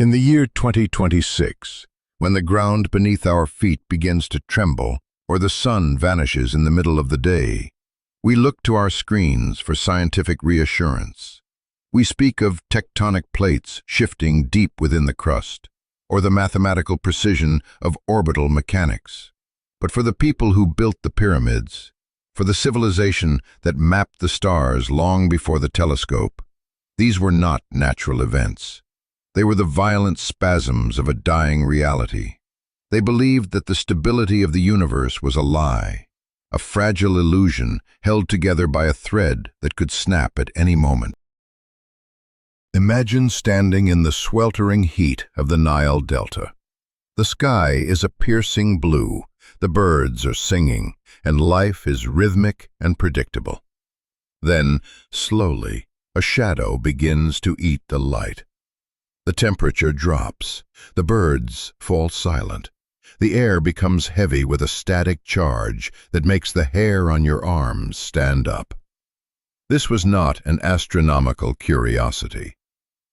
In the year 2026, when the ground beneath our feet begins to tremble or the sun vanishes in the middle of the day, we look to our screens for scientific reassurance. We speak of tectonic plates shifting deep within the crust, or the mathematical precision of orbital mechanics. But for the people who built the pyramids, for the civilization that mapped the stars long before the telescope, these were not natural events. They were the violent spasms of a dying reality. They believed that the stability of the universe was a lie, a fragile illusion held together by a thread that could snap at any moment. Imagine standing in the sweltering heat of the Nile Delta. The sky is a piercing blue, the birds are singing, and life is rhythmic and predictable. Then, slowly, a shadow begins to eat the light. The temperature drops, the birds fall silent. The air becomes heavy with a static charge that makes the hair on your arms stand up. This was not an astronomical curiosity.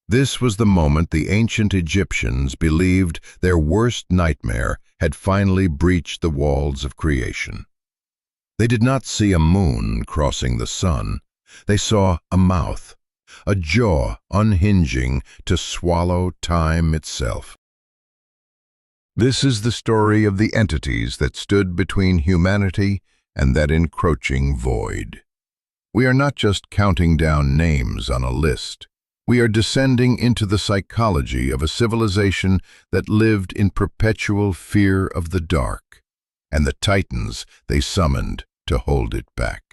This was the moment the ancient Egyptians believed their worst nightmare had finally breached the walls of creation. They did not see a moon crossing the sun. They saw a mouth, a jaw unhinging to swallow time itself. This is the story of the entities that stood between humanity and that encroaching void. We are not just counting down names on a list. We are descending into the psychology of a civilization that lived in perpetual fear of the dark, and the titans they summoned to hold it back.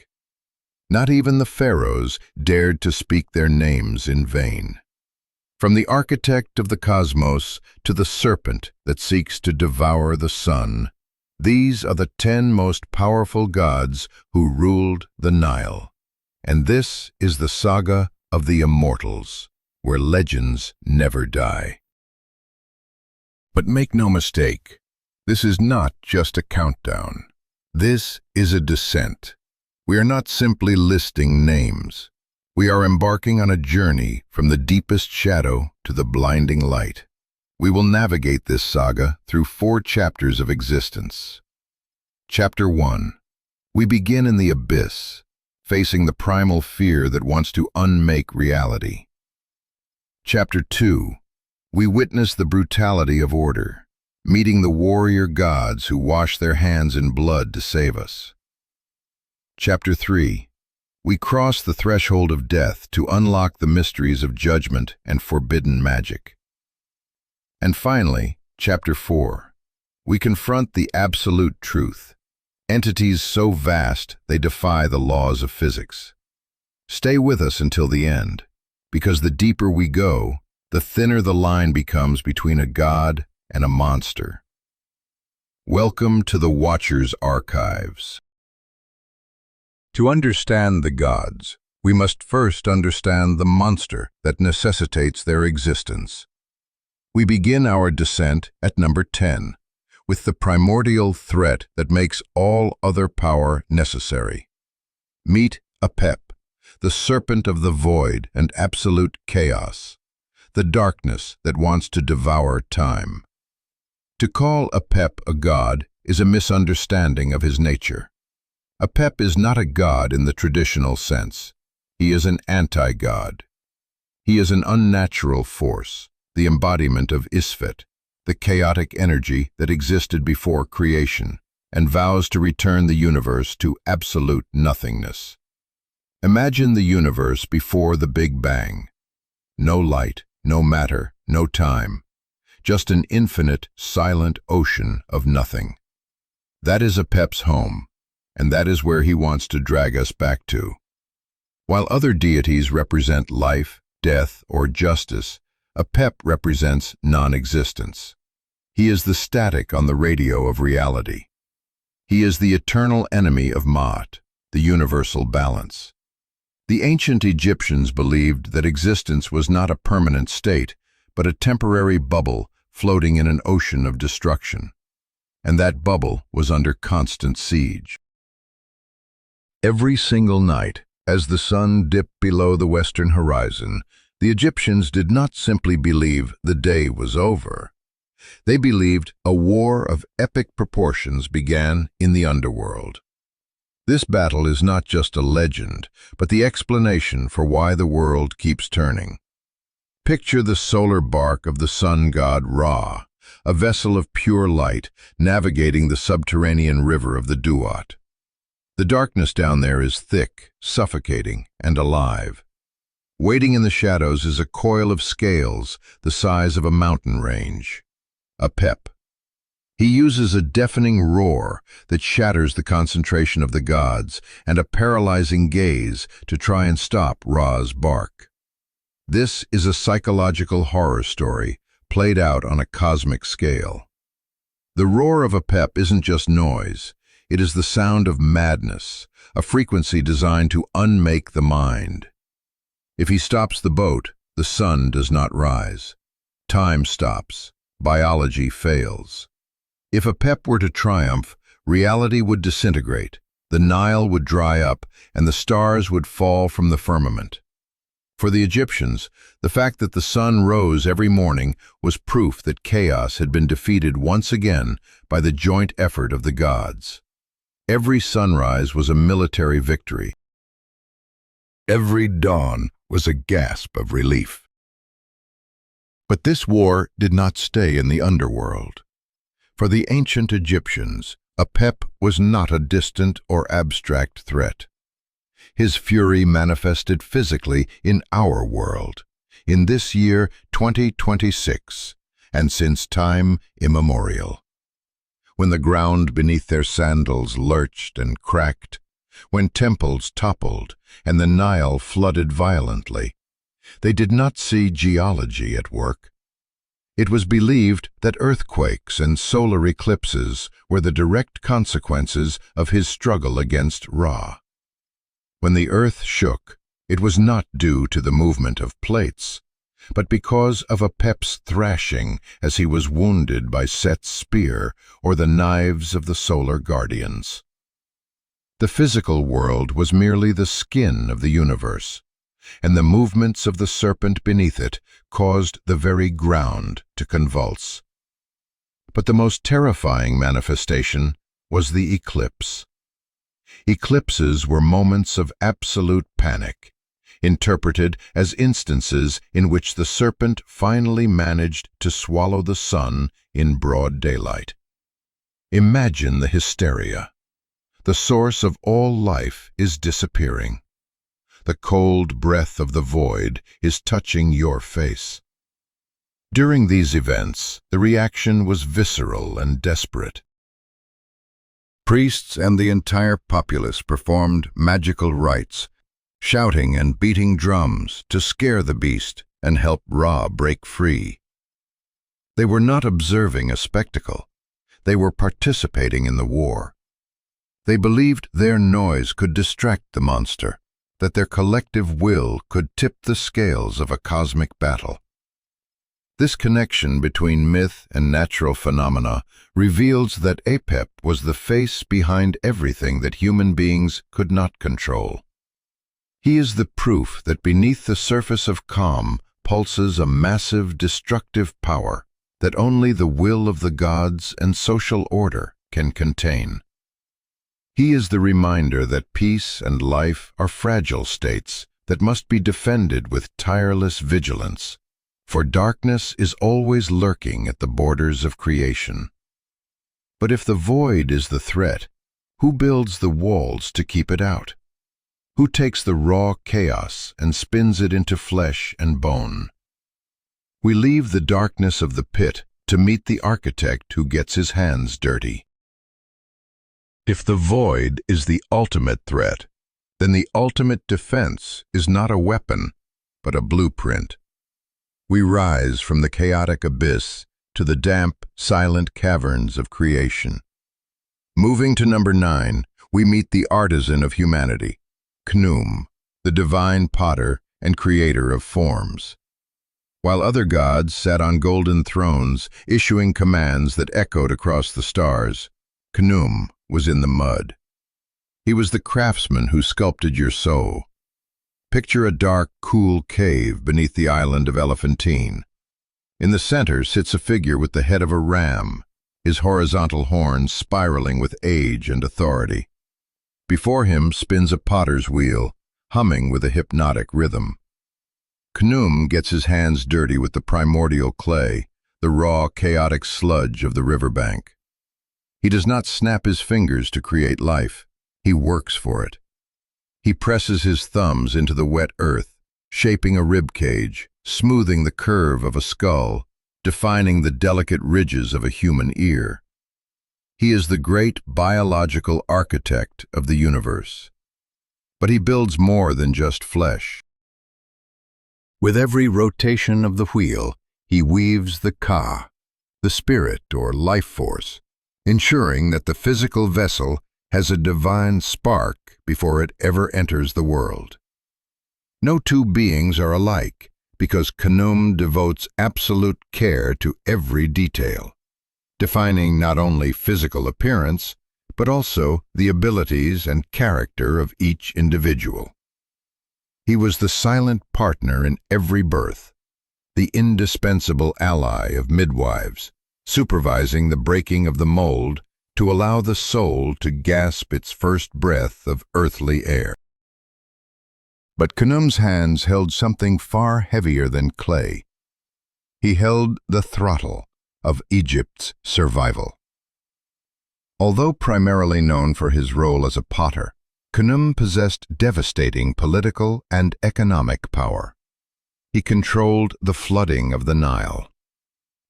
Not even the pharaohs dared to speak their names in vain. From the architect of the cosmos to the serpent that seeks to devour the sun, these are the 10 most powerful gods who ruled the Nile. And this is the saga of the immortals, where legends never die. But make no mistake, this is not just a countdown. This is a descent. We are not simply listing names. We are embarking on a journey from the deepest shadow to the blinding light. We will navigate this saga through 4 chapters of existence. Chapter 1. We begin in the abyss, facing the primal fear that wants to unmake reality. Chapter 2. We witness the brutality of order, meeting the warrior gods who wash their hands in blood to save us. Chapter 3. We cross the threshold of death to unlock the mysteries of judgment and forbidden magic. And finally, Chapter 4. We confront the absolute truth, entities so vast they defy the laws of physics. Stay with us until the end, because the deeper we go, the thinner the line becomes between a god and a monster. Welcome to the Watcher's Archives. To understand the gods, we must first understand the monster that necessitates their existence. We begin our descent at number 10, with the primordial threat that makes all other power necessary. Meet Apep, the serpent of the void and absolute chaos, the darkness that wants to devour time. To call Apep a god is a misunderstanding of his nature. Apep is not a god in the traditional sense. He is an anti-god. He is an unnatural force, the embodiment of Isfet, the chaotic energy that existed before creation, and vows to return the universe to absolute nothingness. Imagine the universe before the Big Bang. No light, no matter, no time. Just an infinite, silent ocean of nothing. That is Apep's home, and that is where he wants to drag us back to. While other deities represent life, death, or justice, Apep represents non-existence. He is the static on the radio of reality. He is the eternal enemy of Ma'at, the universal balance. The ancient Egyptians believed that existence was not a permanent state, but a temporary bubble floating in an ocean of destruction. And that bubble was under constant siege. Every single night, as the sun dipped below the western horizon, The Egyptians did not simply believe the day was over. They believed a war of epic proportions began in the underworld. This battle is not just a legend, but the explanation for why the world keeps turning. Picture the solar bark of the sun god Ra, a vessel of pure light navigating the subterranean river of the Duat. The darkness down there is thick, suffocating, and alive. Waiting in the shadows is a coil of scales the size of a mountain range. Apep. He uses a deafening roar that shatters the concentration of the gods and a paralyzing gaze to try and stop Ra's bark. This is a psychological horror story played out on a cosmic scale. The roar of Apep isn't just noise, it is the sound of madness, a frequency designed to unmake the mind. If he stops the boat, the sun does not rise. Time stops. Biology fails. If Apep were to triumph, reality would disintegrate, the Nile would dry up, and the stars would fall from the firmament. For the Egyptians, the fact that the sun rose every morning was proof that chaos had been defeated once again by the joint effort of the gods. Every sunrise was a military victory. Every dawn was a gasp of relief. But this war did not stay in the underworld. For the ancient Egyptians, Apep was not a distant or abstract threat. His fury manifested physically in our world, in this year 2026, and since time immemorial. When the ground beneath their sandals lurched and cracked, when temples toppled and the Nile flooded violently, they did not see geology at work. It was believed that earthquakes and solar eclipses were the direct consequences of his struggle against Ra. When the earth shook, it was not due to the movement of plates, but because of Apep's thrashing as he was wounded by Seth's spear or the knives of the solar guardians. The physical world was merely the skin of the universe, and the movements of the serpent beneath it caused the very ground to convulse. But the most terrifying manifestation was the eclipse. Eclipses were moments of absolute panic, interpreted as instances in which the serpent finally managed to swallow the sun in broad daylight. Imagine the hysteria. The source of all life is disappearing. The cold breath of the void is touching your face. During these events, the reaction was visceral and desperate. Priests and the entire populace performed magical rites, shouting and beating drums to scare the beast and help Ra break free. They were not observing a spectacle. They were participating in the war. They believed their noise could distract the monster, that their collective will could tip the scales of a cosmic battle. This connection between myth and natural phenomena reveals that Apep was the face behind everything that human beings could not control. He is the proof that beneath the surface of calm pulses a massive destructive power that only the will of the gods and social order can contain. He is the reminder that peace and life are fragile states that must be defended with tireless vigilance, for darkness is always lurking at the borders of creation. But if the void is the threat, who builds the walls to keep it out? Who takes the raw chaos and spins it into flesh and bone? We leave the darkness of the pit to meet the architect who gets his hands dirty. If the void is the ultimate threat, then the ultimate defense is not a weapon, but a blueprint. We rise from the chaotic abyss to the damp, silent caverns of creation. Moving to number 9, we meet the artisan of humanity, Khnum, the divine potter and creator of forms. While other gods sat on golden thrones, issuing commands that echoed across the stars, Khnum was in the mud. He was the craftsman who sculpted your soul. Picture a dark, cool cave beneath the island of Elephantine. In the center sits a figure with the head of a ram, his horizontal horns spiraling with age and authority. Before him spins a potter's wheel, humming with a hypnotic rhythm. Khnum gets his hands dirty with the primordial clay, the raw, chaotic sludge of the riverbank. He does not snap his fingers to create life. He works for it. He presses his thumbs into the wet earth, shaping a rib cage, smoothing the curve of a skull, defining the delicate ridges of a human ear. He is the great biological architect of the universe. But he builds more than just flesh. With every rotation of the wheel, he weaves the Ka, the spirit or life force, ensuring that the physical vessel has a divine spark before it ever enters the world. No two beings are alike, because Khnum devotes absolute care to every detail, defining not only physical appearance, but also the abilities and character of each individual. He was the silent partner in every birth, the indispensable ally of midwives, supervising the breaking of the mold to allow the soul to gasp its first breath of earthly air. But Khnum's hands held something far heavier than clay. He held the throttle of Egypt's survival. Although primarily known for his role as a potter, Khnum possessed devastating political and economic power. He controlled the flooding of the Nile.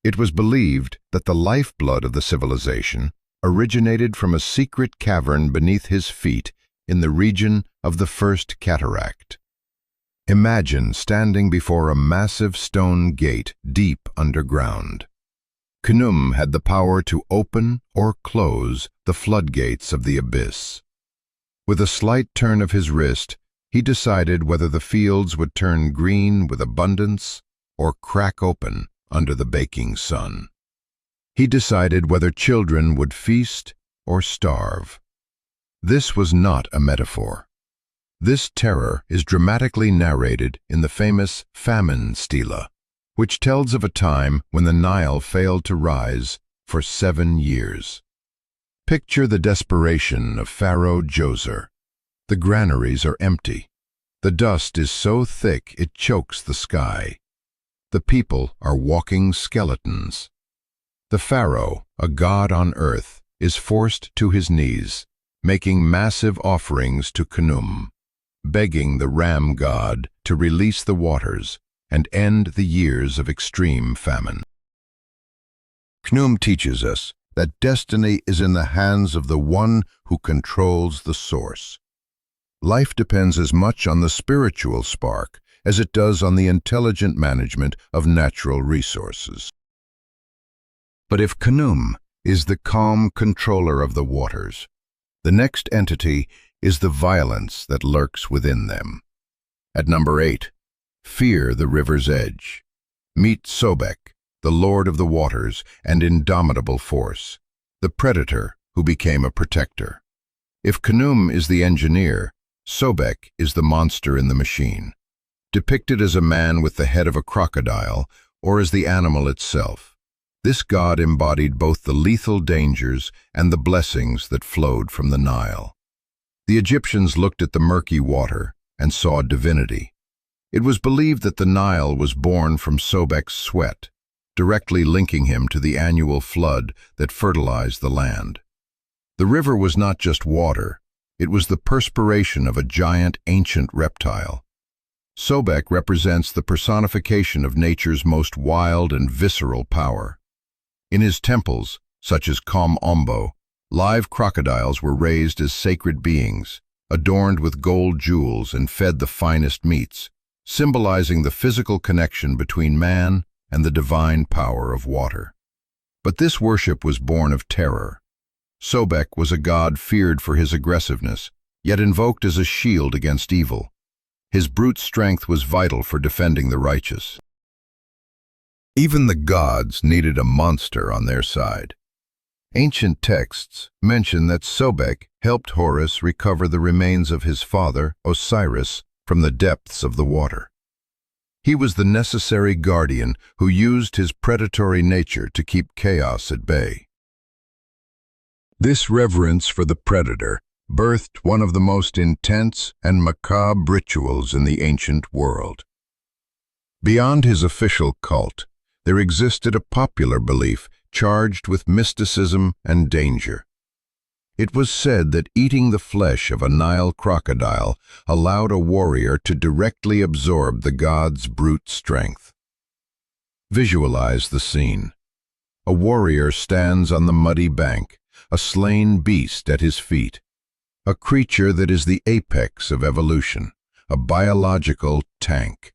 It was believed that the lifeblood of the civilization originated from a secret cavern beneath his feet in the region of the First Cataract. Imagine standing before a massive stone gate deep underground. Khnum had the power to open or close the floodgates of the abyss. With a slight turn of his wrist, he decided whether the fields would turn green with abundance or crack open under the baking sun. He decided whether children would feast or starve. This was not a metaphor. This terror is dramatically narrated in the famous famine stela, which tells of a time when the Nile failed to rise for 7 years. Picture the desperation of Pharaoh Djoser. The granaries are empty. The dust is so thick it chokes the sky. The people are walking skeletons. The pharaoh, a god on earth, is forced to his knees, making massive offerings to Khnum, begging the ram god to release the waters and end the years of extreme famine. Khnum teaches us that destiny is in the hands of the one who controls the source. Life depends as much on the spiritual spark as it does on the intelligent management of natural resources. But if Khnum is the calm controller of the waters, the next entity is the violence that lurks within them. At number 8, fear the river's edge. Meet Sobek, the lord of the waters and indomitable force, the predator who became a protector. If Khnum is the engineer, Sobek is the monster in the machine, depicted as a man with the head of a crocodile or as the animal itself. This god embodied both the lethal dangers and the blessings that flowed from the Nile. The Egyptians looked at the murky water and saw divinity. It was believed that the Nile was born from Sobek's sweat, directly linking him to the annual flood that fertilized the land. The river was not just water, it was the perspiration of a giant ancient reptile. Sobek represents the personification of nature's most wild and visceral power. In his temples, such as Kom Ombo, live crocodiles were raised as sacred beings, adorned with gold jewels and fed the finest meats, symbolizing the physical connection between man and the divine power of water. But this worship was born of terror. Sobek was a god feared for his aggressiveness, yet invoked as a shield against evil. His brute strength was vital for defending the righteous. Even the gods needed a monster on their side. Ancient texts mention that Sobek helped Horus recover the remains of his father, Osiris, from the depths of the water. He was the necessary guardian who used his predatory nature to keep chaos at bay. This reverence for the predator birthed one of the most intense and macabre rituals in the ancient world. Beyond his official cult, there existed a popular belief charged with mysticism and danger. It was said that eating the flesh of a Nile crocodile allowed a warrior to directly absorb the god's brute strength. Visualize the scene. A warrior stands on the muddy bank, a slain beast at his feet, a creature that is the apex of evolution, a biological tank.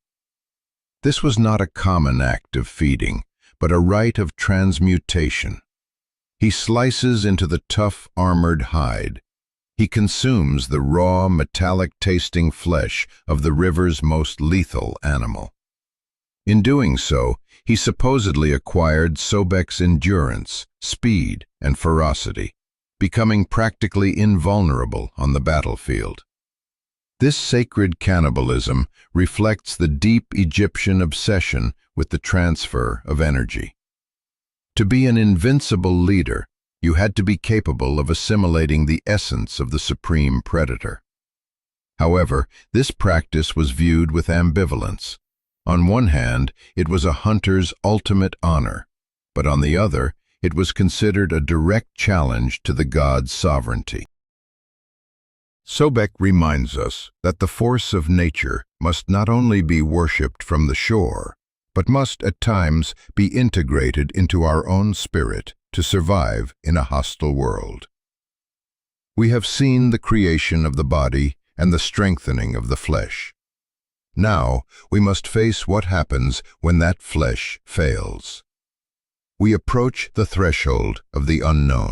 This was not a common act of feeding, but a rite of transmutation. He slices into the tough, armored hide. He consumes the raw, metallic-tasting flesh of the river's most lethal animal. In doing so, he supposedly acquired Sobek's endurance, speed, and ferocity, becoming practically invulnerable on the battlefield. This sacred cannibalism reflects the deep Egyptian obsession with the transfer of energy. To be an invincible leader, you had to be capable of assimilating the essence of the supreme predator. However, this practice was viewed with ambivalence. On one hand, it was a hunter's ultimate honor, but on the other, it was considered a direct challenge to the god's sovereignty. Sobek reminds us that the force of nature must not only be worshipped from the shore, but must at times be integrated into our own spirit to survive in a hostile world. We have seen the creation of the body and the strengthening of the flesh. Now we must face what happens when that flesh fails. We approach the threshold of the unknown.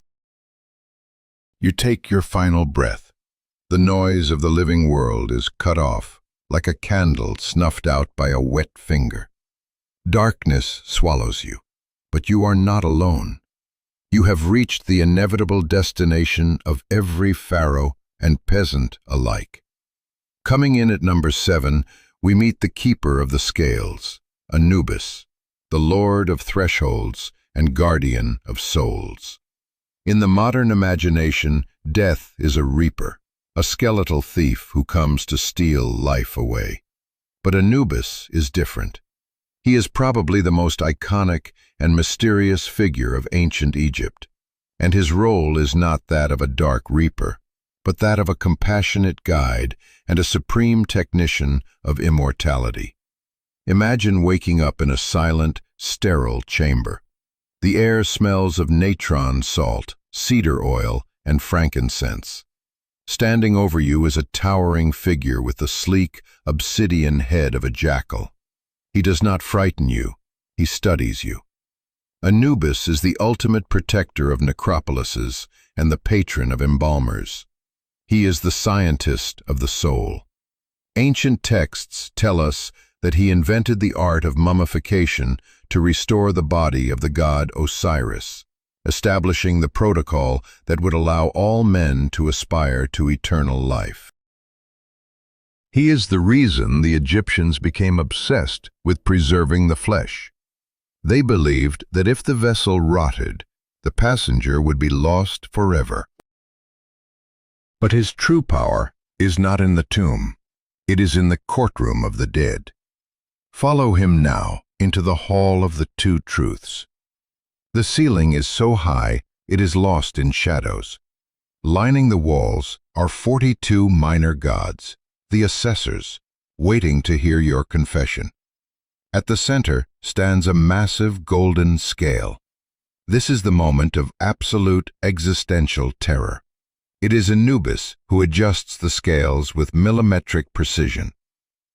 You take your final breath. The noise of the living world is cut off, like a candle snuffed out by a wet finger. Darkness swallows you, but you are not alone. You have reached the inevitable destination of every pharaoh and peasant alike. Coming in at number 7, we meet the keeper of the scales, Anubis, the lord of thresholds and guardian of souls. In the modern imagination, death is a reaper, a skeletal thief who comes to steal life away. But Anubis is different. He is probably the most iconic and mysterious figure of ancient Egypt, and his role is not that of a dark reaper, but that of a compassionate guide and a supreme technician of immortality. Imagine waking up in a silent, sterile chamber. The air smells of natron salt, cedar oil, and frankincense. Standing over you is a towering figure with the sleek, obsidian head of a jackal. He does not frighten you, he studies you. Anubis is the ultimate protector of necropolises and the patron of embalmers. He is the scientist of the soul. Ancient texts tell us that he invented the art of mummification to restore the body of the god Osiris, establishing the protocol that would allow all men to aspire to eternal life. He is the reason the Egyptians became obsessed with preserving the flesh. They believed that if the vessel rotted, the passenger would be lost forever. But his true power is not in the tomb. It is in the courtroom of the dead. Follow him now into the Hall of the Two Truths. The ceiling is so high it is lost in shadows. Lining the walls are 42 minor gods, the assessors, waiting to hear your confession. At the center stands a massive golden scale. This is the moment of absolute existential terror. It is Anubis who adjusts the scales with millimetric precision.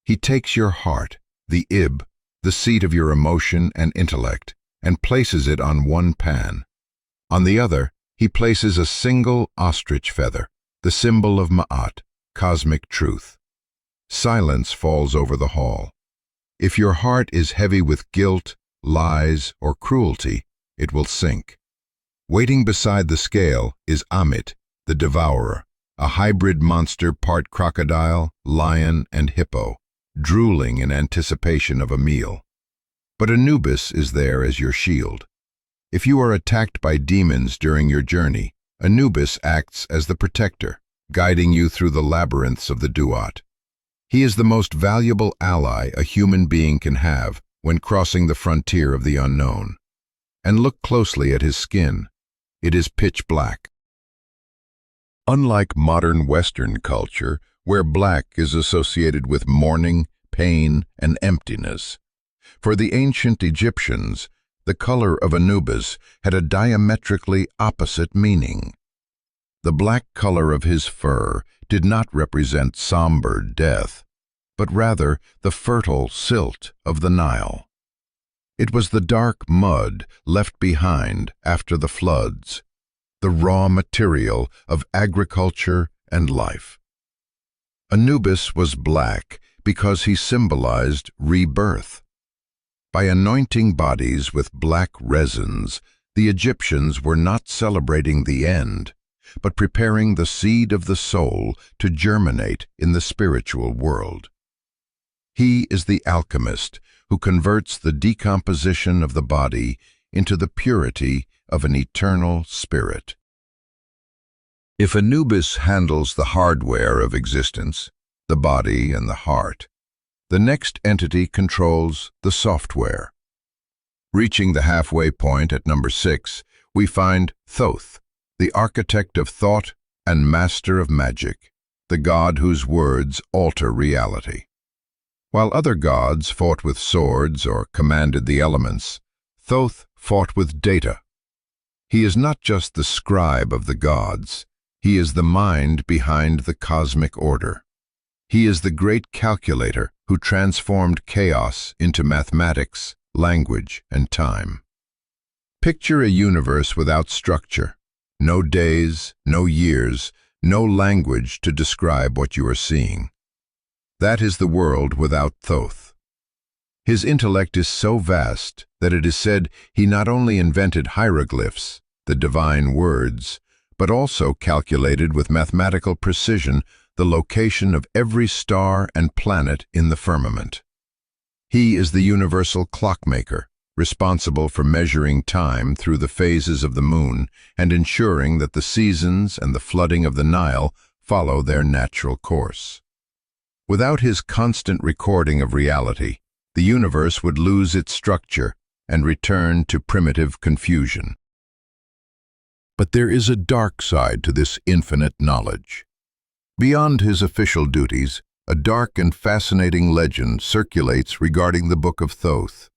He takes your heart, the ib, the seat of your emotion and intellect, and places it on one pan. On the other, he places a single ostrich feather, the symbol of Ma'at, cosmic truth. Silence falls over the hall. If your heart is heavy with guilt, lies, or cruelty, it will sink. Waiting beside the scale is Amit, the devourer, a hybrid monster part crocodile, lion, and hippo, drooling in anticipation of a meal. But Anubis is there as your shield. If you are attacked by demons during your journey, Anubis acts as the protector, guiding you through the labyrinths of the Duat. He is the most valuable ally a human being can have when crossing the frontier of the unknown. And look closely at his skin. It is pitch black. Unlike modern Western culture, where black is associated with mourning, pain, and emptiness, for the ancient Egyptians, the color of Anubis had a diametrically opposite meaning. The black color of his fur did not represent somber death, but rather the fertile silt of the Nile. It was the dark mud left behind after the floods, the raw material of agriculture and life. Anubis was black because he symbolized rebirth. By anointing bodies with black resins, the Egyptians were not celebrating the end, but preparing the seed of the soul to germinate in the spiritual world. He is the alchemist who converts the decomposition of the body into the purity of an eternal spirit. If Anubis handles the hardware of existence, the body and the heart, the next entity controls the software. Reaching the halfway point at number 6, we find Thoth, the architect of thought and master of magic, the god whose words alter reality. While other gods fought with swords or commanded the elements, Thoth fought with data. He is not just the scribe of the gods, he is the mind behind the cosmic order. He is the great calculator who transformed chaos into mathematics, language, and time. Picture a universe without structure, no days, no years, no language to describe what you are seeing. That is the world without Thoth. His intellect is so vast that it is said he not only invented hieroglyphs, the divine words, but also calculated with mathematical precision the location of every star and planet in the firmament. He is the universal clockmaker, responsible for measuring time through the phases of the moon and ensuring that the seasons and the flooding of the Nile follow their natural course. Without his constant recording of reality, the universe would lose its structure and return to primitive confusion. But there is a dark side to this infinite knowledge. Beyond his official duties, a dark and fascinating legend circulates regarding the Book of Thoth.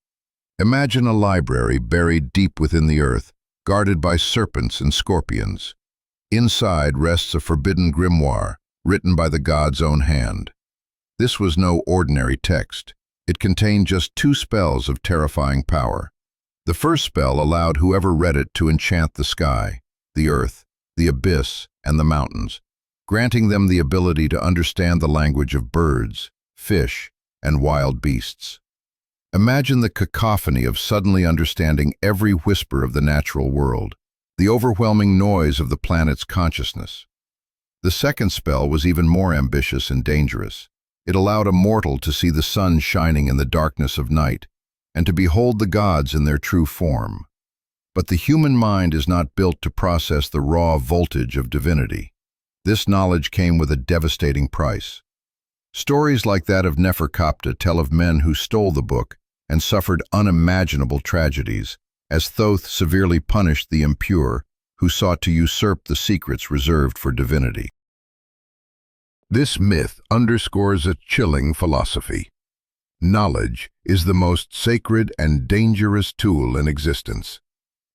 Imagine a library buried deep within the earth, guarded by serpents and scorpions. Inside rests a forbidden grimoire, written by the god's own hand. This was no ordinary text. It contained just 2 spells of terrifying power. The first spell allowed whoever read it to enchant the sky, the earth, the abyss, and the mountains, granting them the ability to understand the language of birds, fish, and wild beasts. Imagine the cacophony of suddenly understanding every whisper of the natural world, the overwhelming noise of the planet's consciousness. The second spell was even more ambitious and dangerous. It allowed a mortal to see the sun shining in the darkness of night, and to behold the gods in their true form. But the human mind is not built to process the raw voltage of divinity. This knowledge came with a devastating price. Stories like that of Neferkapta tell of men who stole the book and suffered unimaginable tragedies, as Thoth severely punished the impure who sought to usurp the secrets reserved for divinity. This myth underscores a chilling philosophy. Knowledge is the most sacred and dangerous tool in existence.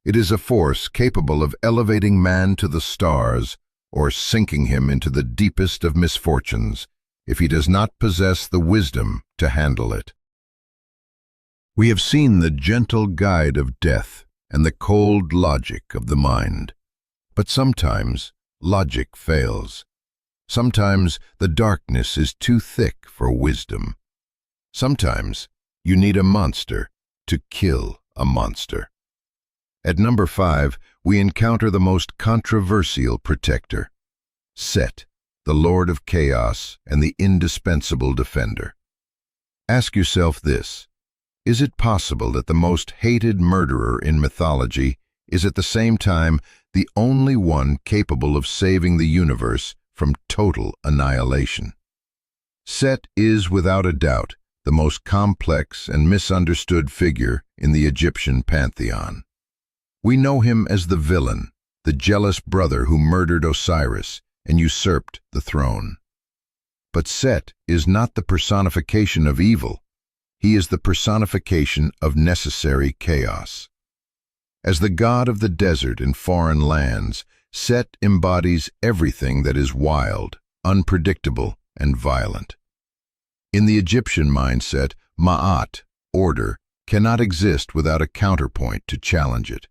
It is a force capable of elevating man to the stars or sinking him into the deepest of misfortunes if he does not possess the wisdom to handle it. We have seen the gentle guide of death and the cold logic of the mind. But sometimes logic fails. Sometimes the darkness is too thick for wisdom. Sometimes you need a monster to kill a monster. At number 5, we encounter the most controversial protector, Set, the Lord of Chaos and the indispensable defender. Ask yourself this: is it possible that the most hated murderer in mythology is at the same time the only one capable of saving the universe from total annihilation? Set is, without a doubt, the most complex and misunderstood figure in the Egyptian pantheon. We know him as the villain, the jealous brother who murdered Osiris and usurped the throne. But Set is not the personification of evil. He is the personification of necessary chaos. As the god of the desert and foreign lands, Set embodies everything that is wild, unpredictable, and violent. In the Egyptian mindset, Ma'at, order, cannot exist without a counterpoint to challenge it.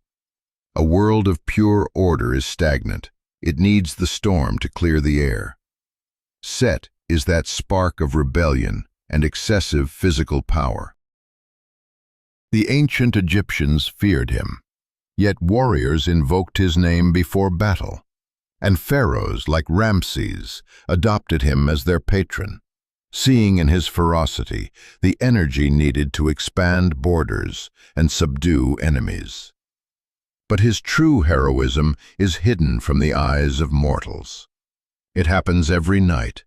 A world of pure order is stagnant. It needs the storm to clear the air. Set is that spark of rebellion and excessive physical power. The ancient Egyptians feared him, yet warriors invoked his name before battle, and pharaohs like Ramses adopted him as their patron, seeing in his ferocity the energy needed to expand borders and subdue enemies. But his true heroism is hidden from the eyes of mortals. It happens every night,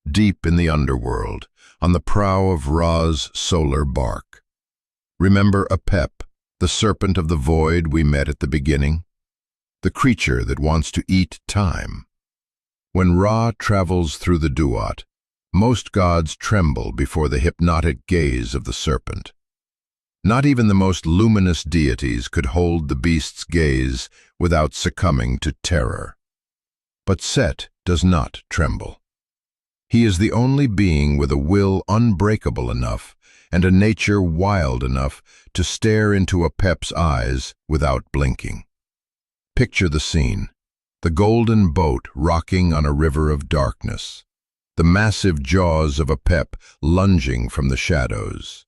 deep in the underworld, on the prow of Ra's solar bark. Remember Apep, the serpent of the void we met at the beginning? The creature that wants to eat time. When Ra travels through the Duat, most gods tremble before the hypnotic gaze of the serpent. Not even the most luminous deities could hold the beast's gaze without succumbing to terror. But Set does not tremble. He is the only being with a will unbreakable enough and a nature wild enough to stare into Apep's eyes without blinking. Picture the scene: the golden boat rocking on a river of darkness, the massive jaws of Apep lunging from the shadows.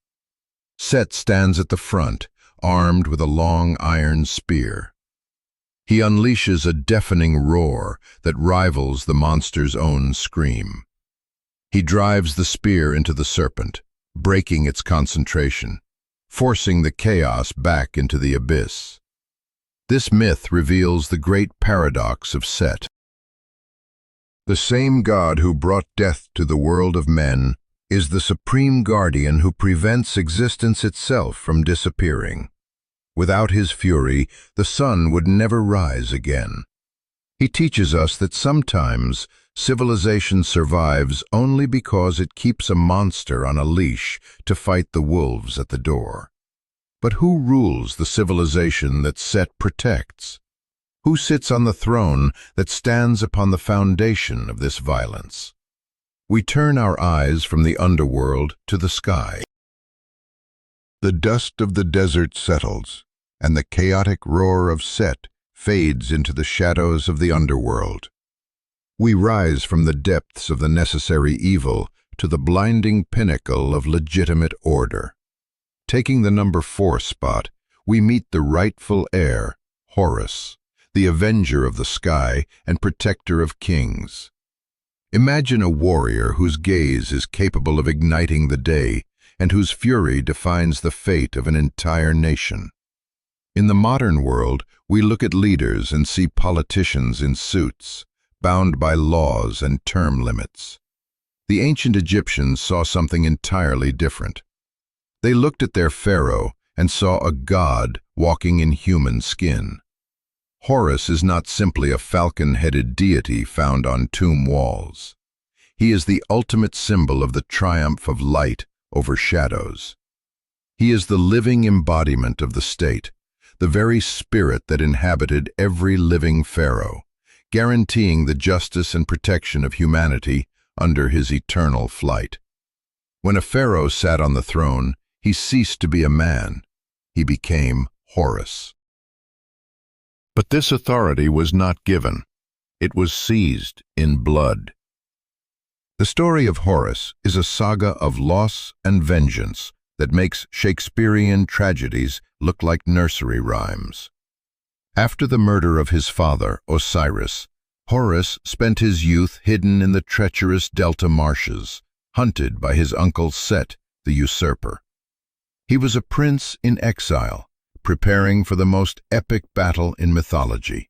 Set stands at the front, armed with a long iron spear. He unleashes a deafening roar that rivals the monster's own scream. He drives the spear into the serpent, breaking its concentration, forcing the chaos back into the abyss. This myth reveals the great paradox of Set. The same God who brought death to the world of men is the supreme guardian who prevents existence itself from disappearing. Without his fury, the sun would never rise again. He teaches us that sometimes civilization survives only because it keeps a monster on a leash to fight the wolves at the door. But who rules the civilization that Set protects? Who sits on the throne that stands upon the foundation of this violence? We turn our eyes from the underworld to the sky. The dust of the desert settles, and the chaotic roar of Set fades into the shadows of the underworld. We rise from the depths of the necessary evil to the blinding pinnacle of legitimate order. Taking the number 4 spot, we meet the rightful heir, Horus, the Avenger of the sky and protector of kings. Imagine a warrior whose gaze is capable of igniting the day and whose fury defines the fate of an entire nation. In the modern world, we look at leaders and see politicians in suits, bound by laws and term limits. The ancient Egyptians saw something entirely different. They looked at their pharaoh and saw a god walking in human skin. Horus is not simply a falcon-headed deity found on tomb walls. He is the ultimate symbol of the triumph of light over shadows. He is the living embodiment of the state, the very spirit that inhabited every living pharaoh, guaranteeing the justice and protection of humanity under his eternal flight. When a pharaoh sat on the throne, he ceased to be a man. He became Horus. But this authority was not given. It was seized in blood. The story of Horus is a saga of loss and vengeance that makes Shakespearean tragedies look like nursery rhymes. After the murder of his father, Osiris, Horus spent his youth hidden in the treacherous delta marshes, hunted by his uncle Seth, the usurper. He was a prince in exile, preparing for the most epic battle in mythology.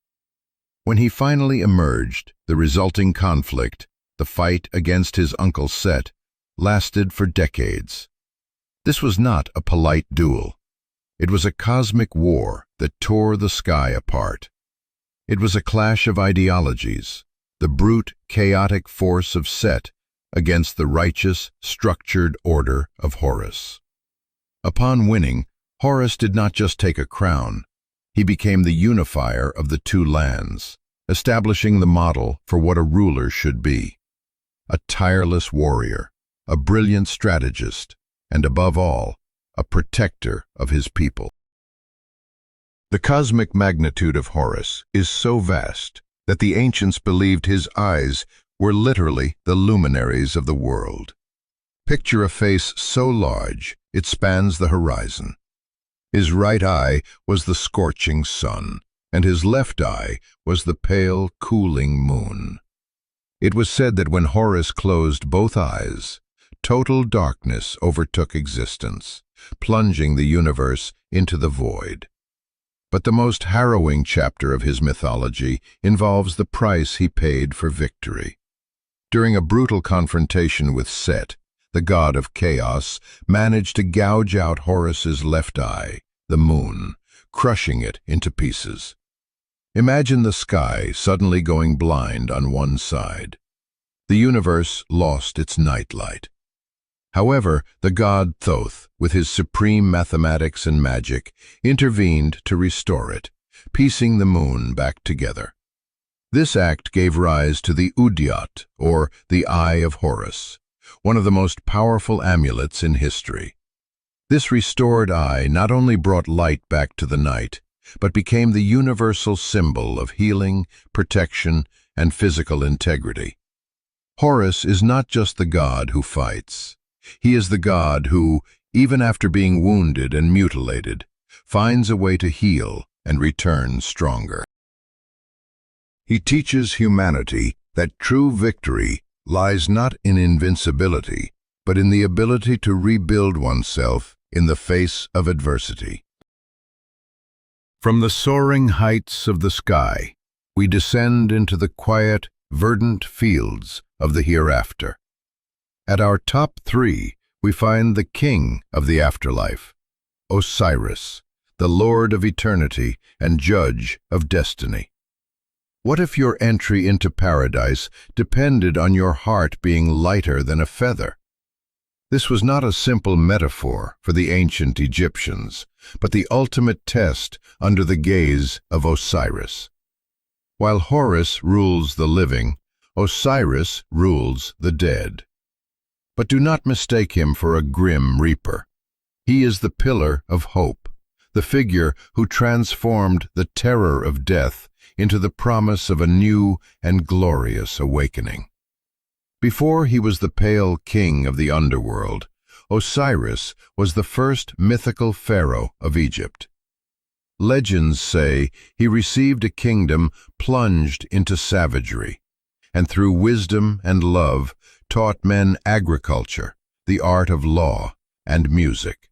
When he finally emerged, the resulting conflict, the fight against his uncle Seth, lasted for decades. This was not a polite duel. It was a cosmic war that tore the sky apart. It was a clash of ideologies, the brute, chaotic force of Seth against the righteous, structured order of Horus. Upon winning, Horus did not just take a crown. He became the unifier of the two lands, establishing the model for what a ruler should be. A tireless warrior, a brilliant strategist, and above all, a protector of his people. The cosmic magnitude of Horus is so vast that the ancients believed his eyes were literally the luminaries of the world. Picture a face so large it spans the horizon. His right eye was the scorching sun, and his left eye was the pale, cooling moon. It was said that when Horus closed both eyes, total darkness overtook existence, plunging the universe into the void. But the most harrowing chapter of his mythology involves the price he paid for victory. During a brutal confrontation with Seth, the god of chaos managed to gouge out Horus's left eye, the moon, crushing it into pieces. Imagine the sky suddenly going blind on one side. The universe lost its nightlight. However, the god Thoth, with his supreme mathematics and magic, intervened to restore it, piecing the moon back together. This act gave rise to the Udyat, or the Eye of Horus, one of the most powerful amulets in history. This restored eye not only brought light back to the night, but became the universal symbol of healing, protection, and physical integrity. Horus is not just the god who fights. He is the god who, even after being wounded and mutilated, finds a way to heal and return stronger. He teaches humanity that true victory lies not in invincibility, but in the ability to rebuild oneself in the face of adversity. From the soaring heights of the sky, we descend into the quiet, verdant fields of the hereafter. At our top 3, we find the king of the afterlife, Osiris, the lord of eternity and judge of destiny. What if your entry into paradise depended on your heart being lighter than a feather? This was not a simple metaphor for the ancient Egyptians, but the ultimate test under the gaze of Osiris. While Horus rules the living, Osiris rules the dead. But do not mistake him for a grim reaper. He is the pillar of hope, the figure who transformed the terror of death into the promise of a new and glorious awakening. Before he was the pale king of the underworld, Osiris was the first mythical pharaoh of Egypt. Legends say he received a kingdom plunged into savagery, and through wisdom and love taught men agriculture, the art of law, and music.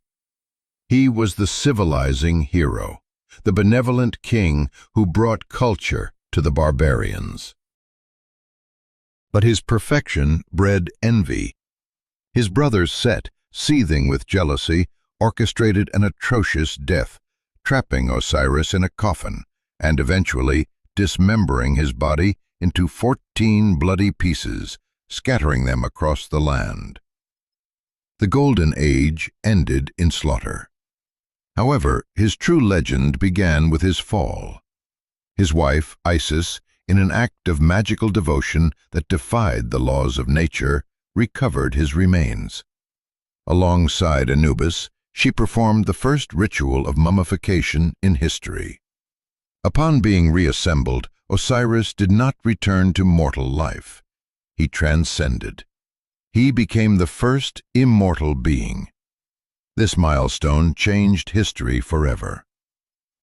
He was the civilizing hero, the benevolent king who brought culture to the barbarians. But his perfection bred envy. His brother Seth, seething with jealousy, orchestrated an atrocious death, trapping Osiris in a coffin and eventually dismembering his body into 14 bloody pieces, scattering them across the land. The Golden Age ended in slaughter. However, his true legend began with his fall. His wife, Isis, in an act of magical devotion that defied the laws of nature, recovered his remains. Alongside Anubis, she performed the first ritual of mummification in history. Upon being reassembled, Osiris did not return to mortal life. He transcended. He became the first immortal being. This milestone changed history forever.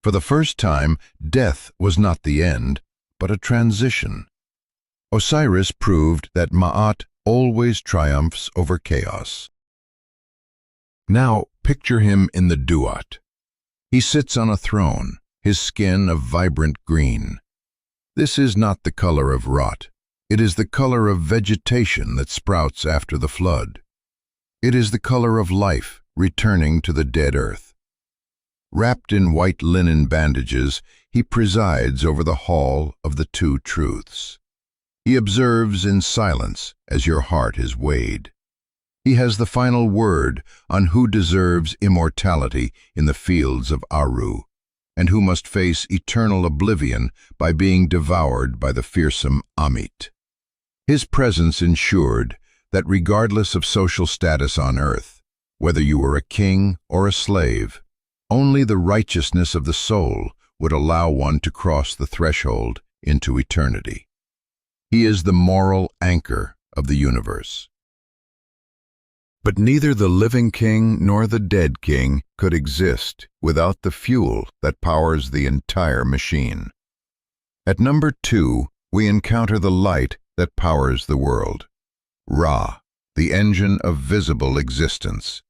For the first time, death was not the end, but a transition. Osiris proved that Ma'at always triumphs over chaos. Now picture him in the Duat. He sits on a throne, his skin of vibrant green. This is not the color of rot. It is the color of vegetation that sprouts after the flood. It is the color of life returning to the dead earth. Wrapped in white linen bandages, he presides over the hall of the two truths. He observes in silence as your heart is weighed. He has the final word on who deserves immortality in the fields of Aru, and who must face eternal oblivion by being devoured by the fearsome Amit. His presence ensured that regardless of social status on earth, whether you were a king or a slave, only the righteousness of the soul would allow one to cross the threshold into eternity. He is the moral anchor of the universe. But neither the living king nor the dead king could exist without the fuel that powers the entire machine. At number 2, we encounter the light that powers the world. Ra, the engine of visible existence.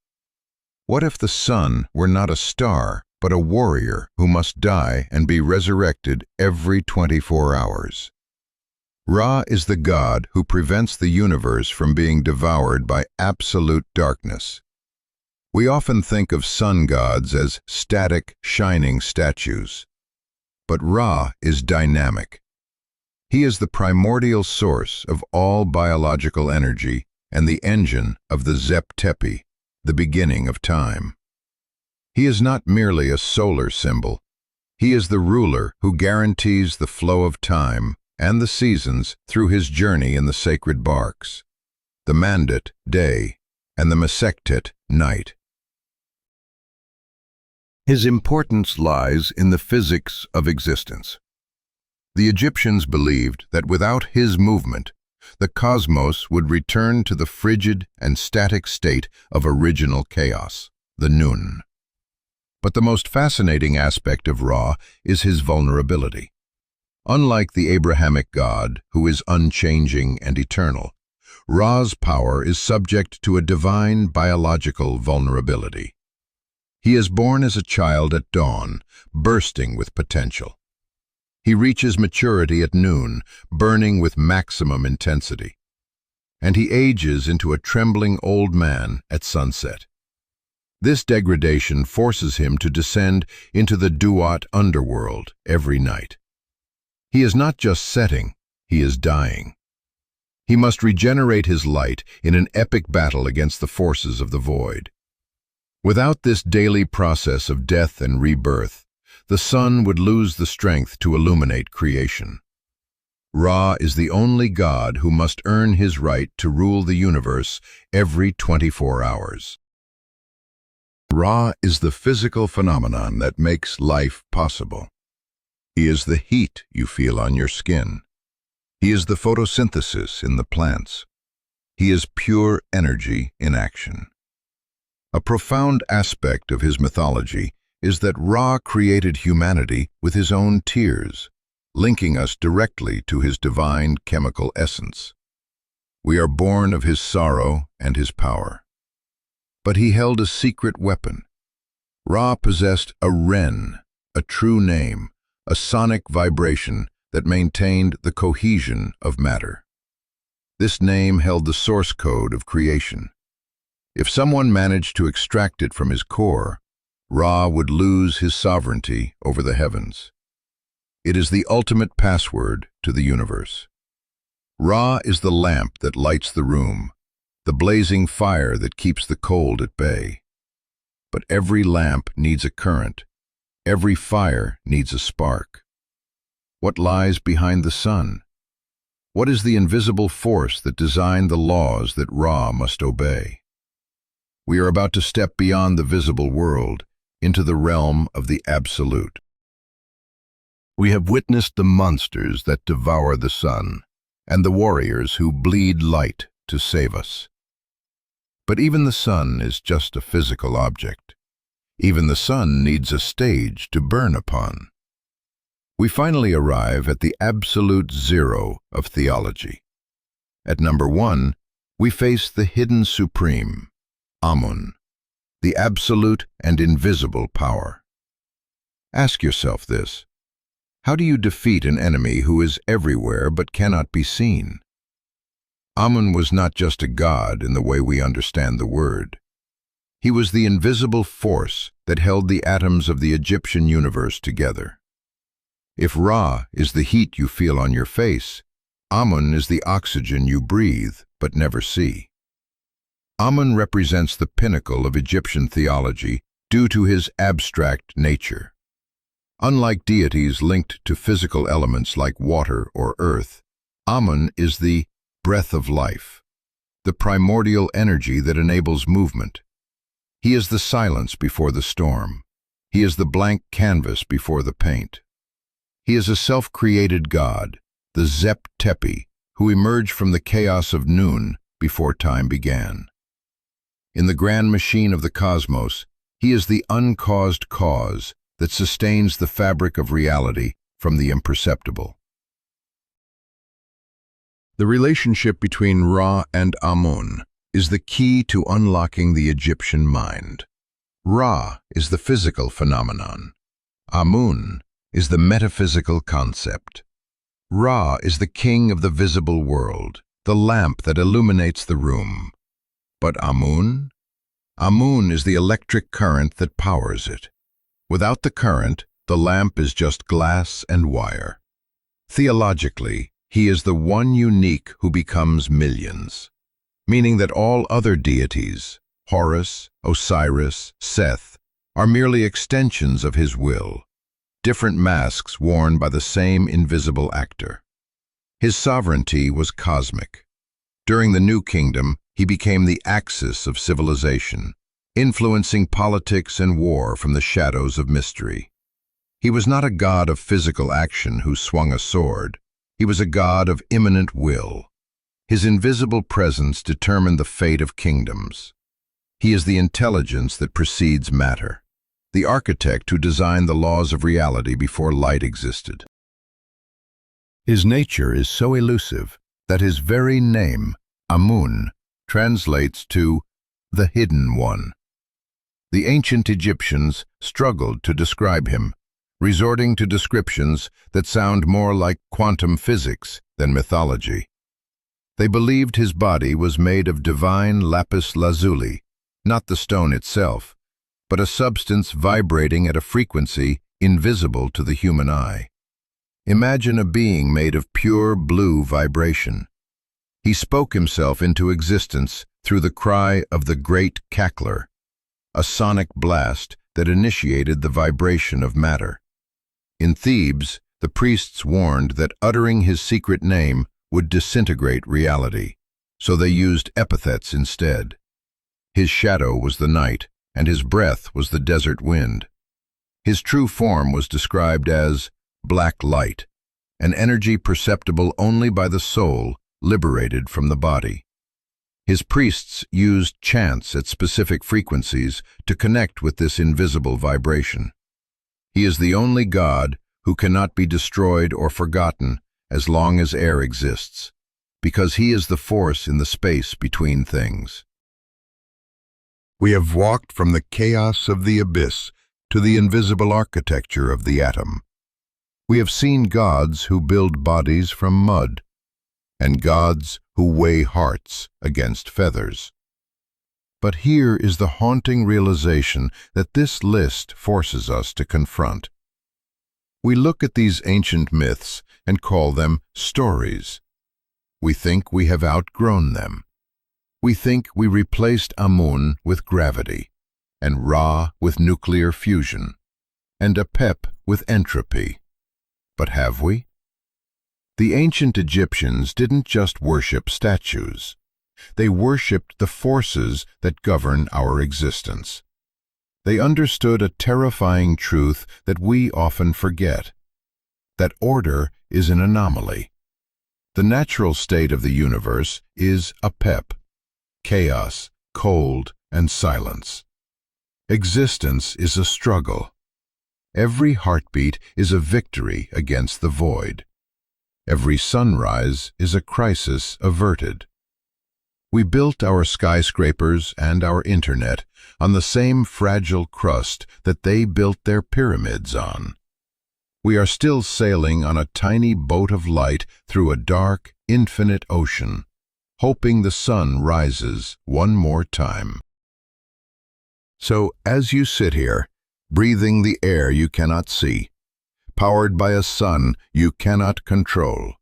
What if the sun were not a star, but a warrior who must die and be resurrected every 24 hours? Ra is the god who prevents the universe from being devoured by absolute darkness. We often think of sun gods as static, shining statues. But Ra is dynamic. He is the primordial source of all biological energy and the engine of the Zep Tepi, the beginning of time. He is not merely a solar symbol. He is the ruler who guarantees the flow of time and the seasons through his journey in the sacred barks, the Mandit, day, and the Mesektet, night. His importance lies in the physics of existence. The Egyptians believed that without his movement, the cosmos would return to the frigid and static state of original chaos, the Nun. But the most fascinating aspect of Ra is his vulnerability. Unlike the Abrahamic God, who is unchanging and eternal, Ra's power is subject to a divine biological vulnerability. He is born as a child at dawn, bursting with potential. He reaches maturity at noon, burning with maximum intensity. And he ages into a trembling old man at sunset. This degradation forces him to descend into the Duat underworld every night. He is not just setting, he is dying. He must regenerate his light in an epic battle against the forces of the void. Without this daily process of death and rebirth, the sun would lose the strength to illuminate creation. Ra is the only god who must earn his right to rule the universe every 24 hours. Ra is the physical phenomenon that makes life possible. He is the heat you feel on your skin. He is the photosynthesis in the plants. He is pure energy in action. A profound aspect of his mythology is that Ra created humanity with his own tears, linking us directly to his divine chemical essence. We are born of his sorrow and his power. But he held a secret weapon. Ra possessed a Ren, a true name, a sonic vibration that maintained the cohesion of matter. This name held the source code of creation. If someone managed to extract it from his core, Ra would lose his sovereignty over the heavens. It is the ultimate password to the universe. Ra is the lamp that lights the room, the blazing fire that keeps the cold at bay. But every lamp needs a current. Every fire needs a spark. What lies behind the sun? What is the invisible force that designed the laws that Ra must obey? We are about to step beyond the visible world into the realm of the absolute. We have witnessed the monsters that devour the sun and the warriors who bleed light to save us. But even the sun is just a physical object. Even the sun needs a stage to burn upon. we finally arrive at the absolute zero of theology. At number 1, we face the hidden supreme, Amun, the absolute and invisible power. Ask yourself this: how do you defeat an enemy who is everywhere but cannot be seen? Amun was not just a god in the way we understand the word. He was the invisible force that held the atoms of the Egyptian universe together. If Ra is the heat you feel on your face, Amun is the oxygen you breathe but never see. Amun represents the pinnacle of Egyptian theology due to his abstract nature. Unlike deities linked to physical elements like water or earth, Amun is the breath of life, the primordial energy that enables movement. He is the silence before the storm. He is the blank canvas before the paint. He is a self-created god, the Zep Tepi, who emerged from the chaos of Nun before time began. In the grand machine of the cosmos, he is the uncaused cause that sustains the fabric of reality from the imperceptible. The relationship between Ra and Amun is the key to unlocking the Egyptian mind. Ra is the physical phenomenon. Amun is the metaphysical concept. Ra is the king of the visible world, the lamp that illuminates the room. But Amun? Amun is the electric current that powers it. Without the current, the lamp is just glass and wire. Theologically, he is the one unique who becomes millions, meaning that all other deities, Horus, Osiris, Seth, are merely extensions of his will, different masks worn by the same invisible actor. His sovereignty was cosmic. During the New Kingdom, he became the axis of civilization, influencing politics and war from the shadows of mystery. He was not a god of physical action who swung a sword. He was a god of immanent will. His invisible presence determined the fate of kingdoms. He is the intelligence that precedes matter, the architect who designed the laws of reality before light existed. His nature is so elusive that his very name, Amun, translates to the Hidden One. The ancient Egyptians struggled to describe him, resorting to descriptions that sound more like quantum physics than mythology. They believed his body was made of divine lapis lazuli, not the stone itself, but a substance vibrating at a frequency invisible to the human eye. Imagine a being made of pure blue vibration. He spoke himself into existence through the cry of the great cackler, a sonic blast that initiated the vibration of matter. In Thebes, the priests warned that uttering his secret name would disintegrate reality, so they used epithets instead. His shadow was the night, and his breath was the desert wind. His true form was described as black light, an energy perceptible only by the soul liberated from the body. His priests used chants at specific frequencies to connect with this invisible vibration. He is the only god who cannot be destroyed or forgotten as long as air exists, because he is the force in the space between things. We have walked from the chaos of the abyss to the invisible architecture of the atom. We have seen gods who build bodies from mud, and gods who weigh hearts against feathers. But here is the haunting realization that this list forces us to confront. We look at these ancient myths and call them stories. We think we have outgrown them. We think we replaced Amun with gravity, and Ra with nuclear fusion, and Apep with entropy. But have we? The ancient Egyptians didn't just worship statues. They worshipped the forces that govern our existence. They understood a terrifying truth that we often forget, that order is an anomaly. The natural state of the universe is Apep, chaos, cold, and silence. Existence is a struggle. Every heartbeat is a victory against the void. Every sunrise is a crisis averted. We built our skyscrapers and our internet on the same fragile crust that they built their pyramids on. We are still sailing on a tiny boat of light through a dark, infinite ocean, hoping the sun rises one more time. So, as you sit here, breathing the air you cannot see, powered by a sun you cannot control,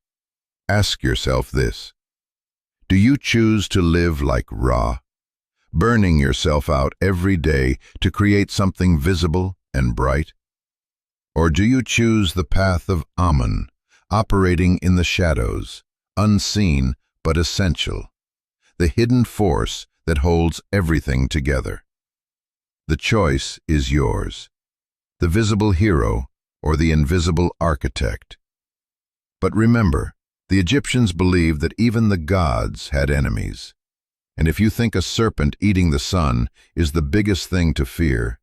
ask yourself this: do you choose to live like Ra, burning yourself out every day to create something visible and bright? Or do you choose the path of Amun, operating in the shadows, unseen but essential, the hidden force that holds everything together? The choice is yours, the visible hero or the invisible architect. But remember, the Egyptians believed that even the gods had enemies. And if you think a serpent eating the sun is the biggest thing to fear,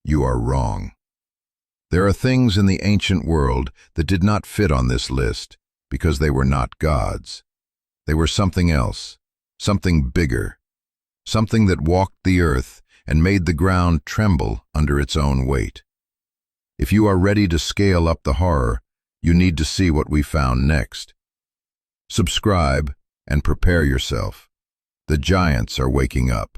you are wrong. There are things in the ancient world that did not fit on this list because they were not gods. They were something else, something bigger, something that walked the earth and made the ground tremble under its own weight. If you are ready to scale up the horror, you need to see what we found next. Subscribe and prepare yourself. The giants are waking up.